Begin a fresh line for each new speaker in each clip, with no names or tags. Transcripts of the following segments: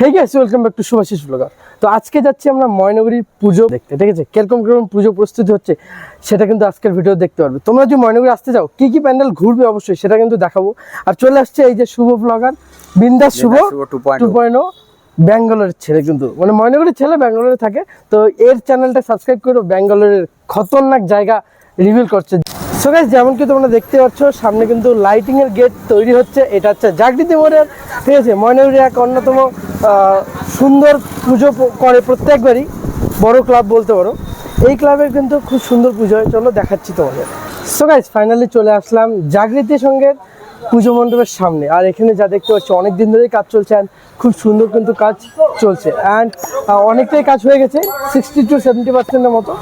Hey guys, welcome back to Shubhashis blogger. তো আজকে যাচ্ছি আমরা ময়নাগুড়ির পুজো দেখতে, ঠিক আছে? কিরকম পুজো প্রস্তুতি হচ্ছে সেটা কিন্তু আজকের ভিডিও দেখতে পারবে। তোমরা যদি ময়নাগুড়ি আসতে যাও কি কি প্যান্ডেল ঘুরবে অবশ্যই সেটা কিন্তু দেখাবো। আর চলে আসছে এই যে শুভ ব্লগার বিন্দাস শুভ 2.0, ব্যাঙ্গালোরের ছেলে, কিন্তু মানে ময়নাগুড়ির ছেলে ব্যাঙ্গালোরে থাকে। তো এর চ্যানেলটা সাবস্ক্রাইব করো, ব্যাঙ্গালোরের খতরনাক জায়গা রিভিল করছে। সো গাইস, যেমন কি তোমরা দেখতে পাচ্ছ সামনে কিন্তু লাইটিং এর গেট তৈরি হচ্ছে। এটা হচ্ছে জাগৃতি মোড়ের, ঠিক আছে? ময়নাগুড়ির এক অন্যতম সুন্দর পুজো করে প্রত্যেকবারই, বড় ক্লাব বলতে পারো। এই ক্লাবের কিন্তু খুব সুন্দর পুজো হয়, চলো দেখাচ্ছি তোমাদের। সো গাইস, ফাইনালি চলে আসলাম জাগৃতি সঙ্গের পুজো মণ্ডপের সামনে। আর এখানে যা দেখতে পাচ্ছি অনেক দিন ধরেই কাজ চলছে, অ্যান্ড খুব সুন্দর কিন্তু কাজ চলছে। অ্যান্ড অনেকটাই কাজ হয়ে গেছে, 60 to 70% মতো।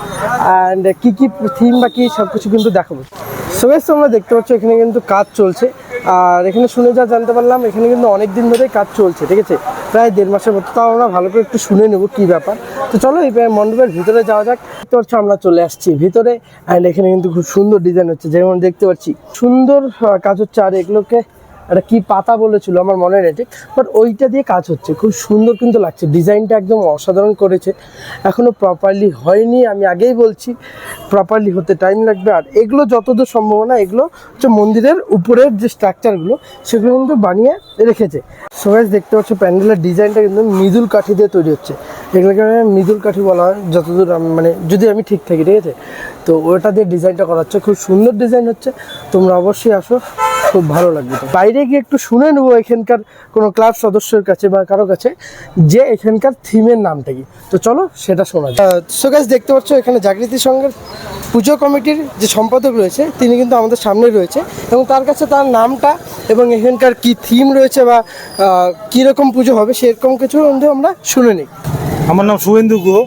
অ্যান্ড কী কী থিম বা কী সব কিছু কিন্তু দেখাবো। সো গাইস, তোমরা দেখতে পাচ্ছ এখানে কিন্তু কাজ চলছে। আর এখানে শুনে যা জানতে পারলাম এখানে কিন্তু অনেক দিন ধরেই কাজ চলছে, ঠিক আছে? প্রায় 1.5 মাসের মতো। তাও আমরা ভালো করে একটু শুনে নেবো কী ব্যাপার। তো চলো এই মণ্ডপের ভিতরে যাওয়া যাক। দেখতে পাচ্ছ আমরা চলে আসছি ভিতরে। অ্যান্ড এখানে কিন্তু খুব সুন্দর ডিজাইন হচ্ছে, যেমন দেখতে পাচ্ছি সুন্দর কাজ হচ্ছে। আর এগুলোকে একটা কি পাতা বলেছিল আমার মনে নেই ঠিক, বাট ওইটা দিয়ে কাজ হচ্ছে, খুব সুন্দর কিন্তু লাগছে। ডিজাইনটা একদম অসাধারণ করেছে, এখনও প্রপারলি হয়নি। আমি আগেই বলছি প্রপারলি হতে টাইম লাগবে। আর এগুলো যতদূর সম্ভাবনা এগুলো হচ্ছে মন্দিরের উপরের যে স্ট্রাকচারগুলো সেগুলো কিন্তু বানিয়ে রেখেছে। সো গাইস, দেখতে পাচ্ছ প্যান্ডেলের ডিজাইনটা কিন্তু মৃদুল কাঠি দিয়ে তৈরি হচ্ছে। এগুলোকে মৃদুল কাঠি বলা হয় যতদূর মানে যদি আমি ঠিক থাকি, ঠিক আছে? তো ওটা দিয়ে ডিজাইনটা করা হচ্ছে, খুব সুন্দর ডিজাইন হচ্ছে। তোমরা অবশ্যই আসো, খুব ভালো লাগবে। বাইরে গিয়ে একটু শুনে নেবো এখানকার কোনো ক্লাব সদস্যের কাছে বা কারো কাছে যে এখানকার থিমের নামটা কি। তো চলো সেটা শোনা যায়। সো গাইস, দেখতে পাচ্ছ এখানে জাগৃতি সংঘের পুজো কমিটির যে সম্পাদক রয়েছে তিনি কিন্তু আমাদের সামনে রয়েছে, এবং তার কাছে তার নামটা এবং এখানকার কি থিম রয়েছে বা কীরকম পুজো হবে সেরকম কিছু আমরা শুনে নিই।
আমার নাম শুভেন্দু গুহ,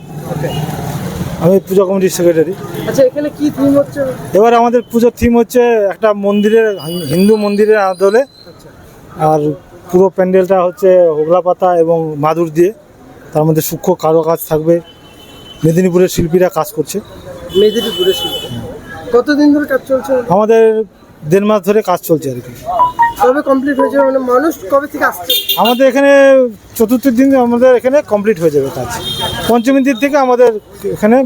আমি পূজা কমিটির সেক্রেটারি।
আচ্ছা, এখানে কি থিম হচ্ছে?
এবার আমাদের পুজোর থিম হচ্ছে একটা মন্দিরের, হিন্দু মন্দিরের আদলে। আর পুরো প্যান্ডেলটা হচ্ছে হোগলা পাতা এবং মাদুর দিয়ে, তার মধ্যে সূক্ষ্ম কারুকাজ থাকবে। মেদিনীপুরের শিল্পীরা কাজ করছে।
মেদিনীপুরের শিল্পী কতদিন ধরে কাজ চলছে?
আমাদের 1.5 মাস ধরে কাজ চলছে আর কি।
কবে কমপ্লিট হয়েছে? মানে মানুষ কবে থেকে আসছে?
আমাদের এখানে চতুর্থ দিন আমাদের এখানে কমপ্লিট হয়ে যাবে কাজ। পঞ্চমী দিন থেকে আমাদের এখানে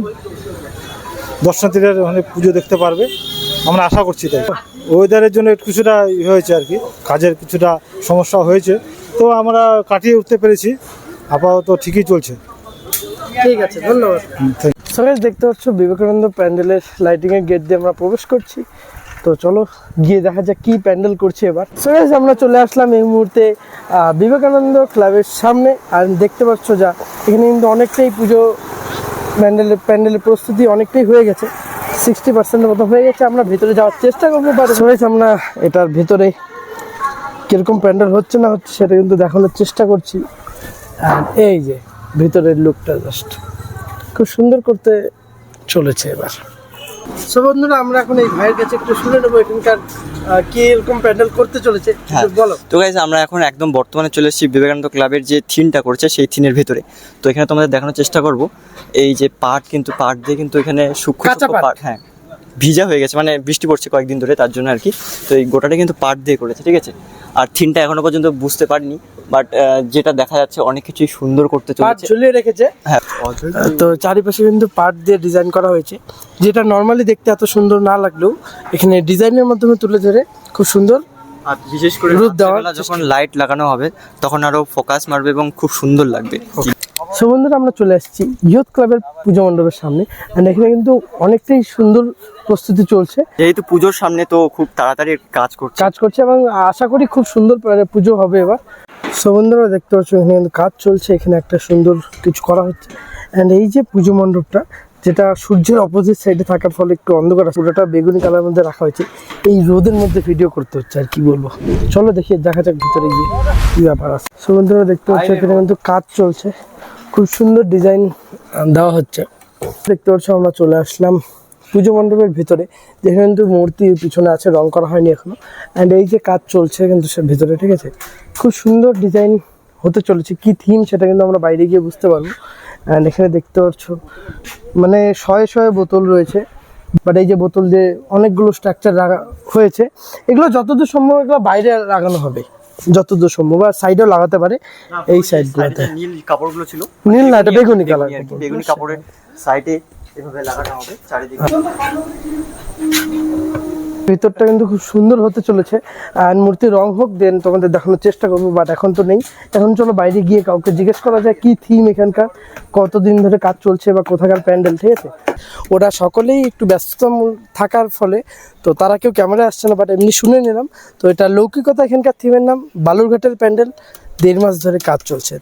দর্শনার্থীরা ওখানে পুজো দেখতে পারবে, আমরা আশা করছি। তাই ওয়েদারের জন্য একটু কিছুটা হয়েছে আর কি, কাজের কিছুটা সমস্যা হয়েছে, তো আমরা কাটিয়ে উঠতে পেরেছি। আপাতত ঠিকই চলছে।
ঠিক আছে, ধন্যবাদ। সো গাইস, দেখতে পাচ্ছ বিবেকানন্দ প্যান্ডেলের লাইটিংয়ের গেট দিয়ে আমরা প্রবেশ করছি। তো চলো গিয়ে দেখা যাক কি প্যান্ডেল করছে এবার। সো গাইস, আমরা চলে আসলাম এই মুহূর্তে বিবেকানন্দ ক্লাবের সামনে। আর দেখতে পাচ্ছ যা এখানে কিন্তু অনেকটাই পুজো প্যান্ডেলের প্রস্তুতি অনেকটাই হয়ে গেছে, 60% মতো হয়ে গেছে। আমরা ভিতরে যাওয়ার চেষ্টা করবো। সো গাইস, আমরা এটার ভিতরে কীরকম প্যান্ডেল হচ্ছে না হচ্ছে সেটা কিন্তু দেখানোর চেষ্টা করছি। আর এই যে ভিতরের লুকটা জাস্ট খুব সুন্দর করতে চলেছে এবার। সো বন্ধুরা, আমরা এখন এই ভাইয়ের কাছে একটু শুনে নেবো এখানকার কি এরকম প্যান্ডেল করতে চলেছে। বলো
তো গাইস, আমরা এখন একদম বর্তমানে চলে এসেছি বিবেকানন্দ ক্লাবের যে থিমটা করছে সেই থিমের ভিতরে। তো এখানে তোমাদের দেখানোর চেষ্টা করব। এই যে পাট দিয়ে কিন্তু এখানে সূক্ষ্ম পাট, হ্যাঁ, ভিজা হয়ে গেছে, মানে বৃষ্টি পড়ছে কয়েকদিন ধরে, তার জন্য আর কি। তো এই গোটাটা কিন্তু পাট দিয়ে করেছে, ঠিক আছে? আর থিমটা এখনো পর্যন্ত বুঝতে পারিনি, বাট যেটা দেখা যাচ্ছে অনেক কিছুই সুন্দর করতে চলেছে,
ঝুলিয়ে রেখেছে।
হ্যাঁ,
তো চারিপাশে কিন্তু পাট দিয়ে ডিজাইন করা হয়েছে, যেটা নর্মালি দেখতে এত সুন্দর না লাগলেও এখানে ডিজাইনের মাধ্যমে তুলে ধরে খুব সুন্দর।
আর বিশেষ করে যখন লাইট লাগানো হবে তখন আরো ফোকাস মারবে এবং খুব সুন্দর লাগবে।
সো বন্ধুরা, আমরা চলে আসছি ইয়ুথ ক্লাবের পুজো মণ্ডপের সামনে। আর এখানে কিন্তু অনেকটাই সুন্দর প্রস্তুতি চলছে,
যেহেতু পুজোর সামনে তো খুব তাড়াতাড়ি কাজ করছে
এবং আশা করি খুব সুন্দর পুজো হবে এবার। সো বন্ধুরা, দেখতে পাচ্ছ এখানে কিন্তু কাজ চলছে, এখানে একটা সুন্দর কিছু করা হচ্ছে। অ্যান্ড এই যে পুজো মণ্ডপটা, যেটা সূর্যের অপোজিট সাইডে থাকার ফলে একটু অন্ধকার, পুরোটা বেগুনি কালার মধ্যে রাখা হয়েছে। এই রোদের মধ্যে ভিডিও করতে হচ্ছে, আর কি বলবো। চলো দেখি দেখা যাক ভিতরে গিয়ে কি ব্যাপার আছে। সো বন্ধুরা, দেখতে পাচ্ছ এখানে কিন্তু কাজ চলছে, খুব সুন্দর ডিজাইন দেওয়া হচ্ছে। দেখতে পাচ্ছ আমরা চলে আসলাম পুজো মণ্ডপের ভিতরে, যেখানে কিন্তু মূর্তি পিছনে আছে, রং করা হয়নি এখনো। অ্যান্ড এই যে কাজ চলছে কিন্তু সে ভিতরে, ঠিক আছে? খুব সুন্দর ডিজাইন হতে চলেছে। কি থিম সেটা কিন্তু আমরা বাইরে গিয়ে বুঝতে পারবো। অ্যান্ড এখানে দেখতে পাচ্ছ মানে শয়ে বোতল রয়েছে, বাট এই যে বোতল দিয়ে অনেকগুলো স্ট্রাকচার রাখা হয়েছে, এগুলো যতদূর সম্ভব এগুলো বাইরে লাগানো হবে। যতদূর সম্ভব, আর সাইডেও লাগাতে পারে এই সাইডগুলোতে।
নীল কাপড়গুলো ছিল,
নীল না, এটা বেগুনি কালার।
আর কি, বেগুনি কাপড়ের সাইডে এভাবে লাগানো হবে চারিদিকে।
ভিতরটা কিন্তু খুব সুন্দর হতে চলেছে, আর মূর্তির রং হোক দেন তোমাদের দেখানোর চেষ্টা করবো, বাট এখন তো নেই। এখন চলো বাইরে গিয়ে কাউকে জিজ্ঞেস করা যায় কি থিম এখানকার, কতদিন ধরে কাজ চলছে বা কোথাকার প্যান্ডেল, ঠিক আছে। ওরা সকলেই একটু ব্যস্ততা থাকার ফলে তো তারা কেউ ক্যামেরা আসছে না, বাট এমনি শুনে নিলাম। তো এটা লৌকিকতা, এখানকার থিমের নাম বালুরঘাটের প্যান্ডেল, 1.5 মাস ধরে কাজ চলছে।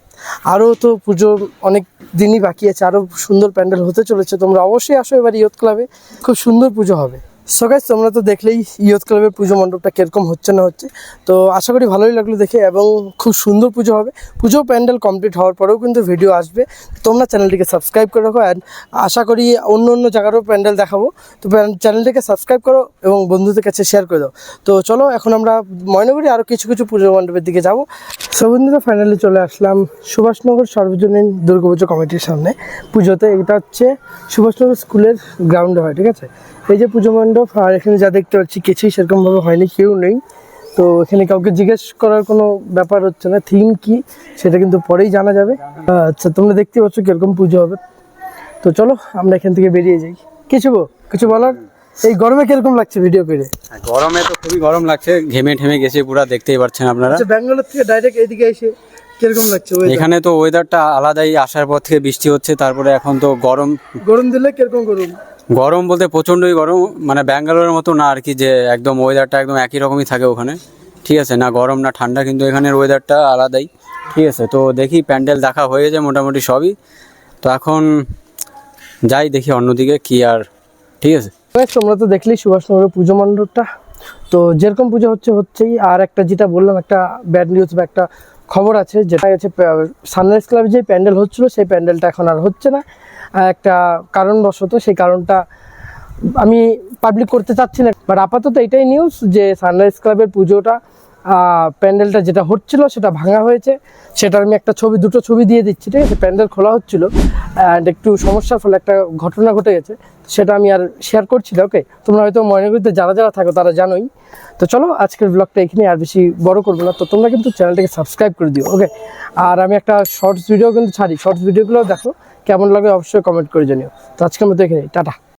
আরও তো পুজোর অনেক দিনই বাকি আছে, আরও সুন্দর প্যান্ডেল হতে চলেছে। তোমরা অবশ্যই আসো এবার ইয়ুথ ক্লাবে, খুব সুন্দর পুজো হবে। সো গাইস, তোমরা তো দেখলেই ইয়ুথ ক্লাবের পুজো মণ্ডপটা কিরকম হচ্ছে না হচ্ছে। তো আশা করি ভালোই লাগলো দেখে, এবং খুব সুন্দর পুজো হবে। পুজো প্যান্ডেল কমপ্লিট হওয়ার পরেও কিন্তু ভিডিও আসবে, তোমরা চ্যানেলটিকে সাবস্ক্রাইব করে রাখো। অ্যান্ড আশা করি অন্য জায়গারও প্যান্ডেল দেখাবো, তো চ্যানেলটিকে সাবস্ক্রাইব করো এবং বন্ধুদের কাছে শেয়ার করে দাও। তো চলো এখন আমরা ময়নাগুড়ি আরও কিছু পুজো মণ্ডপের দিকে যাবো। সো বন্ধুরা, ফাইনালি চলে আসলাম সুভাষনগর সর্বজনীন দুর্গাপুজো কমিটির সামনে পুজোতে। এটা হচ্ছে সুভাষনগর স্কুলের গ্রাউন্ডে হয়, ঠিক আছে। এই যে পুজো মণ্ডপ, আর এখানে যা দেখতে পাচ্ছি কিছুই সেরকমভাবে হয়নি, কেউ নেই। তো এখানে কাউকে জিজ্ঞেস করার কোনো ব্যাপার হচ্ছে না, থিম কি সেটা কিন্তু পরেই জানা যাবে। আচ্ছা, তোমরা দেখতে পাচ্ছ কিরকম পুজো হবে। তো চলো আমরা এখান থেকে বেরিয়ে যাই। কিছু বলার? এই গরমে কিরকম লাগছে ভিডিও করে?
গরমে তো খুবই গরম লাগছে, ঘেমে ঠেমে গেছে পুরা, দেখতেই পাচ্ছেন আপনারা।
আচ্ছা, ব্যাঙ্গালোর থেকে ডাইরেক্ট এইদিকে এসে কিরকম লাগছে?
এখানে তো ওয়েদারটা আলাদাই, আসার পর থেকে বৃষ্টি হচ্ছে, তারপরে এখন তো গরম
দিলে কিরকম
গরম বলতে প্রচণ্ডই গরম, মানে ব্যাঙ্গালোরের মতো না আর কি, যে একদম ওয়েদারটা একদম একই রকমই থাকে ওখানে, ঠিক আছে, না গরম না ঠান্ডা, কিন্তু এখানের ওয়েদারটা আলাদাই, ঠিক আছে। তো দেখি প্যান্ডেল দেখা হয়ে গেছে মোটামুটি সবই, তো এখন যাই দেখি অন্যদিকে কি আর, ঠিক আছে।
তোমরা তো দেখলেই সুভাষনগরের পুজো মণ্ডপটা, তো যেরকম পুজো হচ্ছেই। আর একটা যেটা বললাম, একটা ব্যাড নিউজ বা একটা খবর আছে, যেটা হচ্ছে সানরাইজ ক্লাবে যে প্যান্ডেল হচ্ছিল সেই প্যান্ডেলটা এখন আর হচ্ছে না, একটা কারণবশত। সেই কারণটা আমি পাবলিক করতে চাচ্ছি না, বাট আপাতত এটাই নিউজ যে সানরাইজ ক্লাবের পুজোটা প্যান্ডেলটা যেটা হচ্ছিল সেটা ভাঙা হয়েছে। সেটার আমি দুটো ছবি দিয়ে দিচ্ছি, ঠিক আছে। প্যান্ডেল খোলা হচ্ছিল অ্যান্ড একটু সমস্যার ফলে একটা ঘটনা ঘটে গেছে, সেটা আমি আর শেয়ার করছি না। ওকে, তোমরা হয়তো ময়নাগুড়িতে যারা থাকো তারা জানোই। তো চলো আজকের ব্লগটা এখানে আর বেশি বড় করবো না। তো তোমরা কিন্তু চ্যানেলটাকে সাবস্ক্রাইব করে দিও, ওকে। আর আমি একটা শর্টস ভিডিও কিন্তু ছাড়ি, শর্টস ভিডিওগুলো দেখো, কেমন লাগে অবশ্যই কমেন্ট করে জানিও। তো আজকের মতো এখানে টাটা।